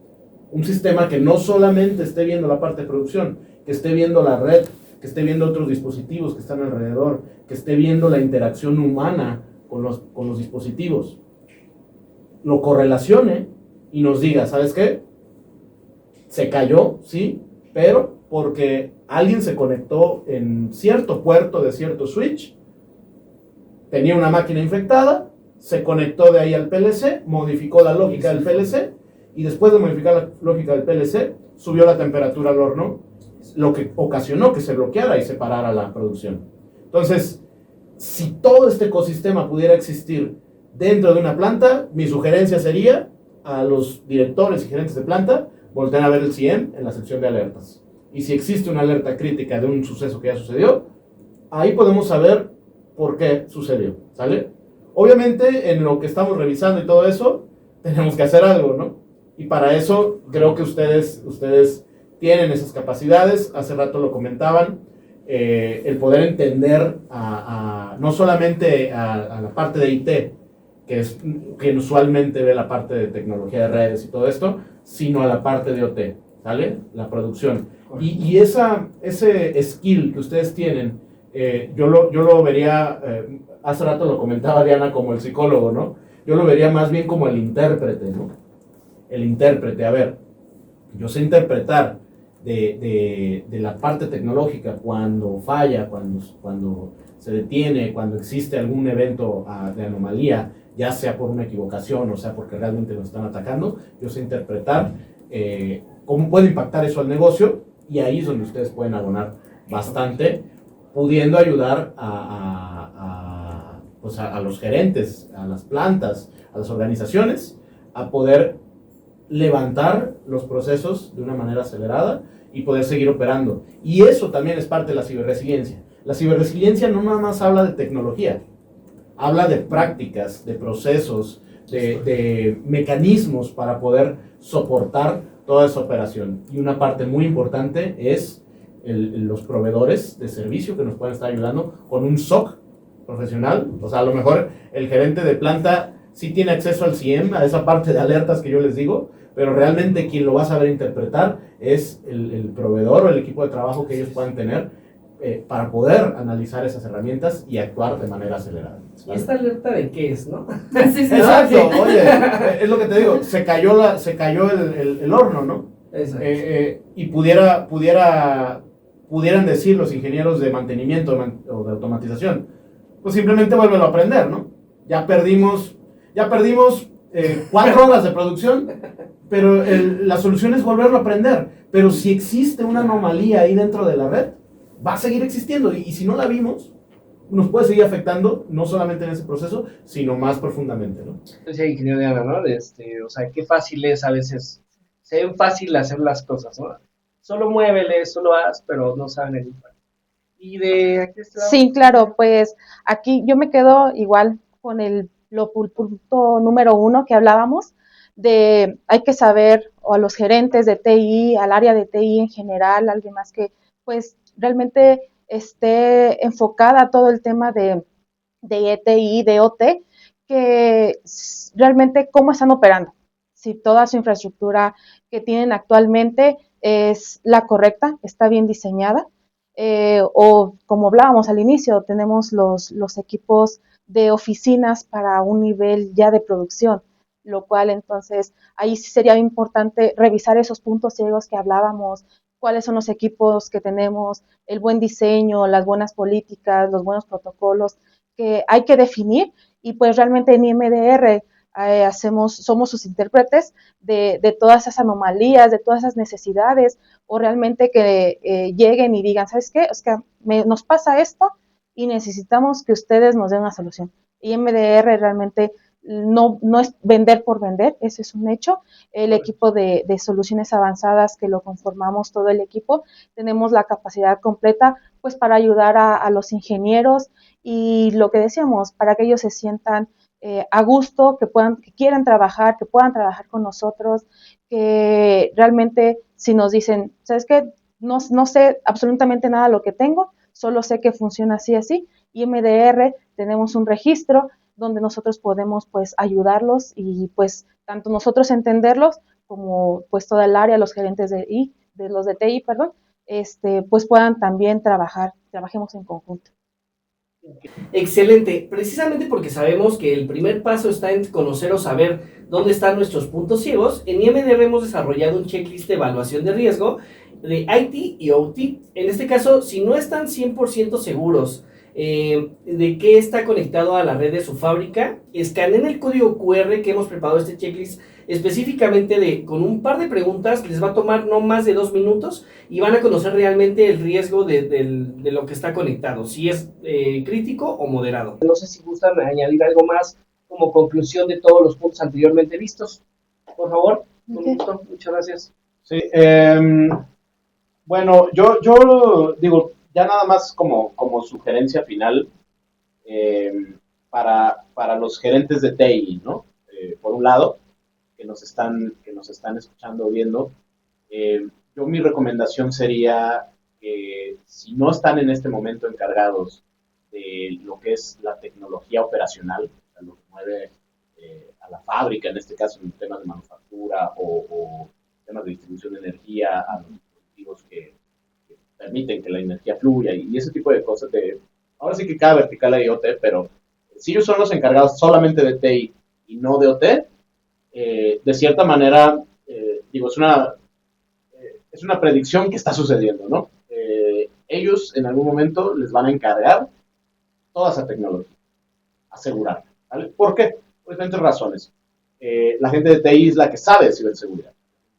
Un sistema que no solamente esté viendo la parte de producción, que esté viendo la red, que esté viendo otros dispositivos que están alrededor, que esté viendo la interacción humana con los dispositivos. Lo correlacione y nos diga, ¿sabes qué? Se cayó, sí, pero porque alguien se conectó en cierto puerto de cierto switch, tenía una máquina infectada, se conectó de ahí al PLC, modificó la lógica del PLC, y después de modificar la lógica del PLC, subió la temperatura al horno, lo que ocasionó que se bloqueara y se parara la producción. Entonces, si todo este ecosistema pudiera existir dentro de una planta, mi sugerencia sería a los directores y gerentes de planta, volteen a ver el CIEM en la sección de alertas. Y si existe una alerta crítica de un suceso que ya sucedió, ahí podemos saber por qué sucedió, ¿sale? Obviamente, en lo que estamos revisando y todo eso, tenemos que hacer algo, ¿no? Y para eso creo que ustedes tienen esas capacidades. Hace rato lo comentaban, el poder entender no solamente a la parte de IT, que es quien usualmente ve la parte de tecnología de redes y todo esto, sino a la parte de OT, ¿sale? La producción. Y ese skill que ustedes tienen, yo lo vería, hace rato lo comentaba Diana como el psicólogo, ¿no? Yo lo vería más bien como el intérprete, ¿no? El intérprete, a ver, yo sé interpretar de la parte tecnológica cuando falla, cuando se detiene, cuando existe algún evento de anomalía, ya sea por una equivocación o sea porque realmente nos están atacando, yo sé interpretar cómo puede impactar eso al negocio, y ahí es donde ustedes pueden abonar bastante, pudiendo ayudar pues a los gerentes, a las plantas, a las organizaciones, a poder levantar los procesos de una manera acelerada y poder seguir operando. Y eso también es parte de la ciberresiliencia. La ciberresiliencia no nada más habla de tecnología, habla de prácticas, de procesos, de mecanismos para poder soportar toda esa operación. Y una parte muy importante es los proveedores de servicio que nos pueden estar ayudando con un SOC profesional. O sea, a lo mejor el gerente de planta sí tiene acceso al CIEM, a esa parte de alertas que yo les digo, pero realmente quien lo va a saber interpretar es el proveedor o el equipo de trabajo que ellos puedan tener para poder analizar esas herramientas y actuar de manera acelerada. ¿Y esta alerta de qué es, no? Sí, exacto, oye, es lo que te digo, se cayó el horno, ¿no? Exacto. Y pudieran decir los ingenieros de mantenimiento o de automatización, pues simplemente vuélvelo a aprender, ¿no? Ya perdimos 4 horas de producción, pero la solución es volverlo a aprender. Pero si existe una anomalía ahí dentro de la red, va a seguir existiendo, y si no la vimos, nos puede seguir afectando, no solamente en ese proceso, sino más profundamente, ¿no? Decía ingeniero Diana, ¿no? O sea, qué fácil es a veces, se ven fácil hacer las cosas, ¿no? Solo muévele, solo haz, pero no saben el impacto. Y de aquí está. Sí, claro, pues aquí yo me quedo igual con punto número 1 que hablábamos, de hay que saber, o a los gerentes de TI, al área de TI en general, alguien más que pues realmente esté enfocada a todo el tema de ETI, de OT, que realmente cómo están operando, si toda su infraestructura que tienen actualmente es la correcta, está bien diseñada, o como hablábamos al inicio, tenemos los equipos de oficinas para un nivel ya de producción, lo cual entonces ahí sí sería importante revisar esos puntos ciegos que hablábamos, cuáles son los equipos que tenemos, el buen diseño, las buenas políticas, los buenos protocolos que hay que definir, y pues realmente en IMDR somos sus intérpretes de todas esas anomalías, de todas esas necesidades, o realmente que lleguen y digan, ¿sabes qué? Es que nos pasa esto y necesitamos que ustedes nos den una solución. Y MDR realmente no es vender por vender, ese es un hecho. El equipo de soluciones avanzadas que lo conformamos todo el equipo, tenemos la capacidad completa pues para ayudar a los ingenieros y lo que decíamos, para que ellos se sientan a gusto, que quieran trabajar, que puedan trabajar con nosotros, que realmente si nos dicen, ¿sabes qué? No sé absolutamente nada de lo que tengo, solo sé que funciona así, así, y MDR tenemos un registro donde nosotros podemos pues ayudarlos y pues tanto nosotros entenderlos como pues toda el área, los gerentes de los de TI, perdón, pues puedan también trabajemos en conjunto. Excelente, precisamente porque sabemos que el primer paso está en conocer o saber dónde están nuestros puntos ciegos. En IMDR hemos desarrollado un checklist de evaluación de riesgo de IT y OT. En este caso, si no están 100% seguros de qué está conectado a la red de su fábrica, escaneen el código QR que hemos preparado este checklist específicamente con un par de preguntas. Les va a tomar no más de 2 minutos y van a conocer realmente el riesgo de lo que está conectado, si es crítico o moderado. No sé si gustan añadir algo más como conclusión de todos los puntos anteriormente vistos. Por favor, con gusto, muchas gracias. Sí, bueno, yo digo, ya nada más como sugerencia final para los gerentes de TI, ¿no? Por un lado, que nos están escuchando o viendo, yo mi recomendación sería que si no están en este momento encargados de lo que es la tecnología operacional, o sea, lo que mueve a la fábrica, en este caso en temas de manufactura o temas de distribución de energía, a los dispositivos que permiten que la energía fluya y ese tipo de cosas. Ahora sí que cada vertical hay OT, pero si ellos son los encargados solamente de TI y no de OT, de cierta manera, digo, es una predicción que está sucediendo, ¿no? Ellos en algún momento les van a encargar toda esa tecnología, asegurar, ¿vale? ¿Por qué? Por diferentes razones. La gente de TI es la que sabe de ciberseguridad.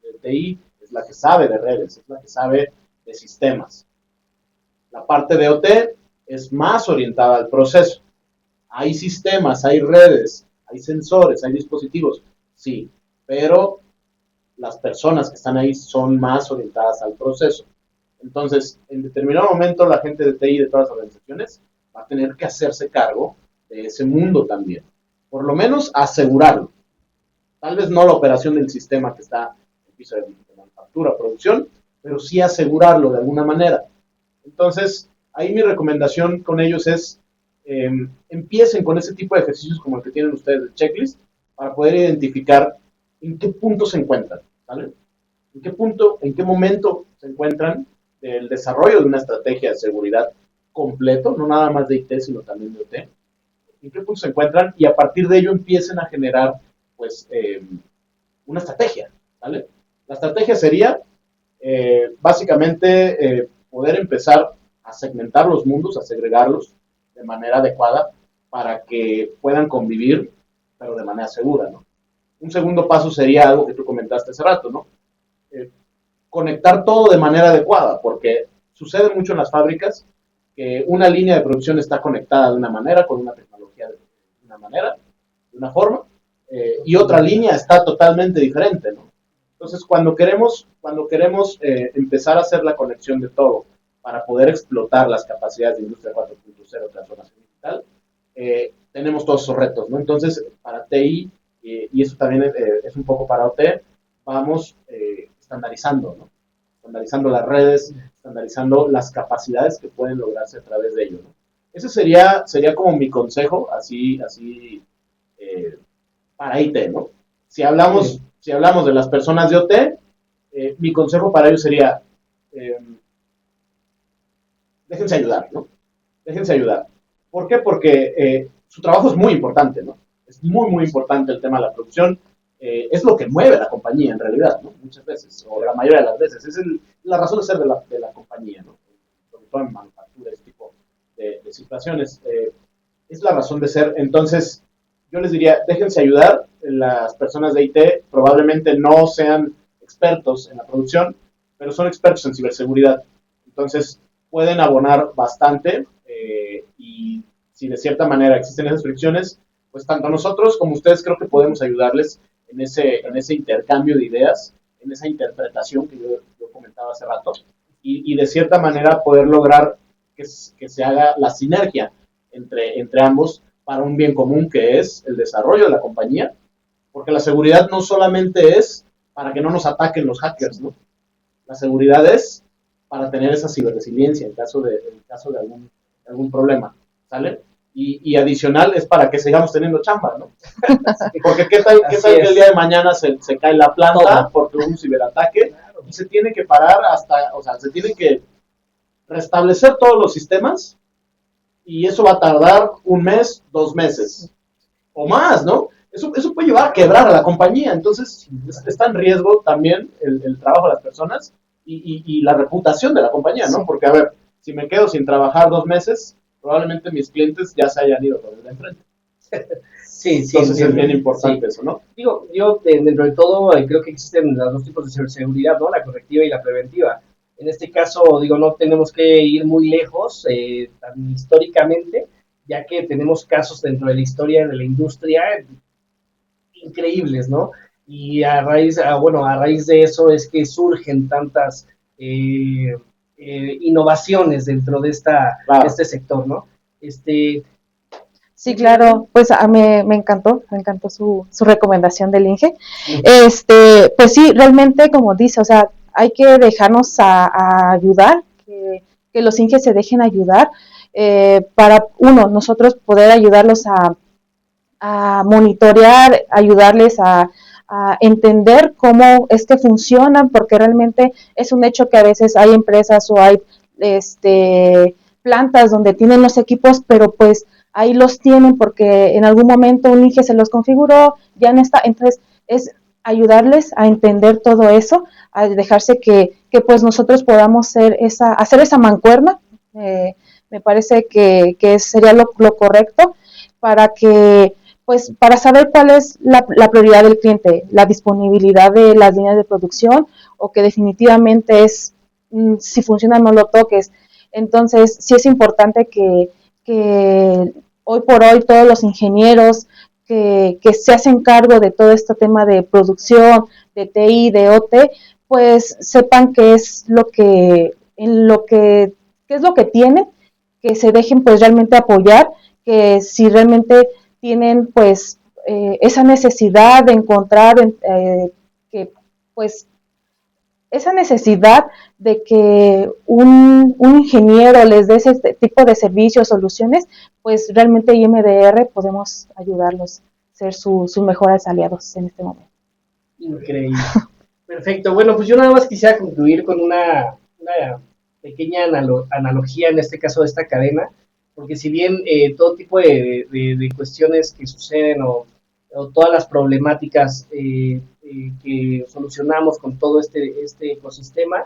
La gente de TI es la que sabe de redes, es la que sabe de sistemas. La parte de OT es más orientada al proceso. Hay sistemas, hay redes, hay sensores, hay dispositivos, sí, pero las personas que están ahí son más orientadas al proceso. Entonces, en determinado momento, la gente de TI de todas las organizaciones va a tener que hacerse cargo de ese mundo también. Por lo menos asegurarlo. Tal vez no la operación del sistema que está en el piso de manufactura, producción, pero sí asegurarlo de alguna manera. Entonces, ahí mi recomendación con ellos es empiecen con ese tipo de ejercicios como el que tienen ustedes de checklist para poder identificar en qué punto se encuentran, ¿vale? En qué punto, en qué momento se encuentran del desarrollo de una estrategia de seguridad completo, no nada más de IT, sino también de OT. En qué punto se encuentran y a partir de ello empiecen a generar, pues, una estrategia, ¿vale? La estrategia sería, básicamente, poder empezar a segmentar los mundos, a segregarlos de manera adecuada para que puedan convivir, pero de manera segura, ¿no? Un segundo paso sería algo que tú comentaste hace rato, ¿no? Conectar todo de manera adecuada, porque sucede mucho en las fábricas que una línea de producción está conectada de una manera, con una tecnología de una manera, de una forma, y otra línea está totalmente diferente, ¿no? Entonces, cuando queremos empezar a hacer la conexión de todo para poder explotar las capacidades de Industria 4.0, transformación digital, tenemos todos esos retos, ¿no? Entonces, para TI, y eso también es un poco para OT, vamos estandarizando, ¿no? Estandarizando las redes, estandarizando las capacidades que pueden lograrse a través de ello, ¿no? Ese sería como mi consejo, así para IT, ¿no? Si hablamos de las personas de OT, mi consejo para ellos sería, déjense ayudar, ¿no? Déjense ayudar. ¿Por qué? Porque su trabajo es muy importante, ¿no? Es muy, muy importante el tema de la producción. Es lo que mueve a la compañía en realidad, ¿no? Muchas veces, o la mayoría de las veces. Es la razón de ser de la compañía, ¿no? Sobre todo en manufactura, este tipo de situaciones. Es la razón de ser. Entonces, yo les diría, déjense ayudar. las personas de IT probablemente no sean expertos en la producción, pero son expertos en ciberseguridad. Entonces, pueden abonar bastante y si de cierta manera existen esas fricciones, pues tanto nosotros como ustedes creo que podemos ayudarles en ese intercambio de ideas, en esa interpretación que yo comentaba hace rato, y de cierta manera poder lograr que se haga la sinergia entre ambos para un bien común que es el desarrollo de la compañía, porque la seguridad no solamente es para que no nos ataquen los hackers, ¿no? La seguridad es para tener esa ciberresiliencia en caso de algún problema, ¿sale? Y adicional es para que sigamos teniendo chamba, ¿no? Porque qué tal que el día de mañana se cae la planta porque hubo un ciberataque y se tiene que parar se tiene que restablecer todos los sistemas y eso va a tardar 1 mes, 2 meses o más, ¿no? Eso puede llevar a quebrar a la compañía, entonces está en riesgo también el trabajo de las personas y la reputación de la compañía, ¿no? Porque, a ver, si me quedo sin trabajar 2 meses, probablemente mis clientes ya se hayan ido por el de enfrente. Sí, entonces es bien importante eso, ¿no? Digo, yo dentro de todo creo que existen los 2 tipos de ciberseguridad, ¿no? La correctiva y la preventiva. En este caso, digo, no tenemos que ir muy lejos, tan históricamente, ya que tenemos casos dentro de la historia de la industria increíbles, ¿no? Y a raíz de eso es que surgen tantas innovaciones dentro de este sector, ¿no? Sí, claro, pues me encantó su recomendación del Inge. Pues sí, realmente como dice, o sea, hay que dejarnos a ayudar, que los Inges se dejen ayudar, para nosotros poder ayudarlos a monitorear, ayudarles a entender cómo es que funcionan, porque realmente es un hecho que a veces hay empresas o hay plantas donde tienen los equipos, pero pues ahí los tienen porque en algún momento un Inge se los configuró, ya no está, entonces es ayudarles a entender todo eso, a dejarse que pues nosotros podamos hacer esa mancuerna, me parece que sería lo correcto para que pues para saber cuál es la prioridad del cliente, la disponibilidad de las líneas de producción o que definitivamente es si funciona no lo toques. Entonces sí es importante que hoy por hoy todos los ingenieros que se hacen cargo de todo este tema de producción, de TI, de OT, pues sepan qué es lo que tienen, que se dejen pues realmente apoyar, que si realmente tienen pues esa necesidad de encontrar que pues esa necesidad de que un ingeniero les dé ese tipo de servicios, soluciones, pues realmente IMDR podemos ayudarlos a ser sus mejores aliados en este momento. Increíble. Perfecto. Bueno, pues yo nada más quisiera concluir con una pequeña analogía, en este caso de esta cadena, porque si bien todo tipo de cuestiones que suceden o todas las problemáticas que solucionamos con todo este ecosistema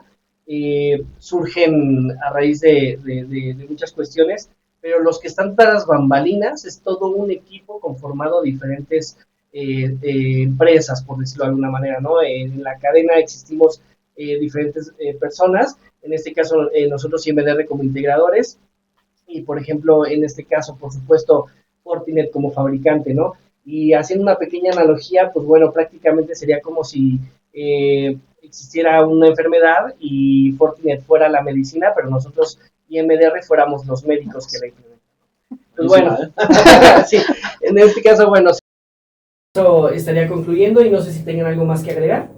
surgen a raíz de muchas cuestiones, pero los que están tras bambalinas es todo un equipo conformado de diferentes empresas, por decirlo de alguna manera, ¿no? En la cadena existimos diferentes personas, en este caso nosotros IMDR como integradores, y por ejemplo, en este caso, por supuesto, Fortinet como fabricante, ¿no? Y haciendo una pequeña analogía, pues bueno, prácticamente sería como si existiera una enfermedad y Fortinet fuera la medicina, pero nosotros IMDR fuéramos los médicos que la implementan. Pues bueno, sí, en este caso, bueno. Eso estaría concluyendo y no sé si tengan algo más que agregar.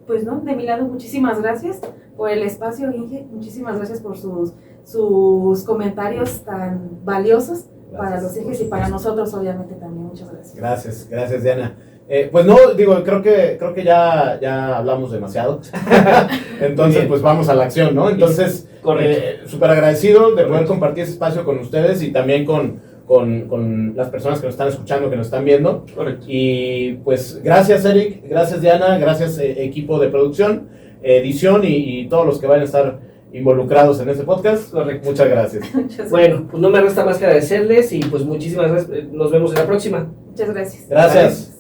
Pues no, de mi lado, muchísimas gracias por el espacio, Inge, muchísimas gracias por sus comentarios tan valiosos. Gracias. Para los Inges y para nosotros obviamente también, muchas gracias. Gracias Diana. Pues no, digo, creo que ya hablamos demasiado. Entonces, pues vamos a la acción, ¿no? Entonces, súper agradecido de poder compartir ese espacio con ustedes y también con las personas que nos están escuchando, que nos están viendo. Correcto. Y pues gracias Eric, gracias Diana, gracias equipo de producción, edición y todos los que van a estar involucrados en este podcast. Correcto. Muchas gracias. Bueno, pues no me resta más que agradecerles y pues muchísimas gracias. Nos vemos en la próxima. Muchas gracias. Gracias.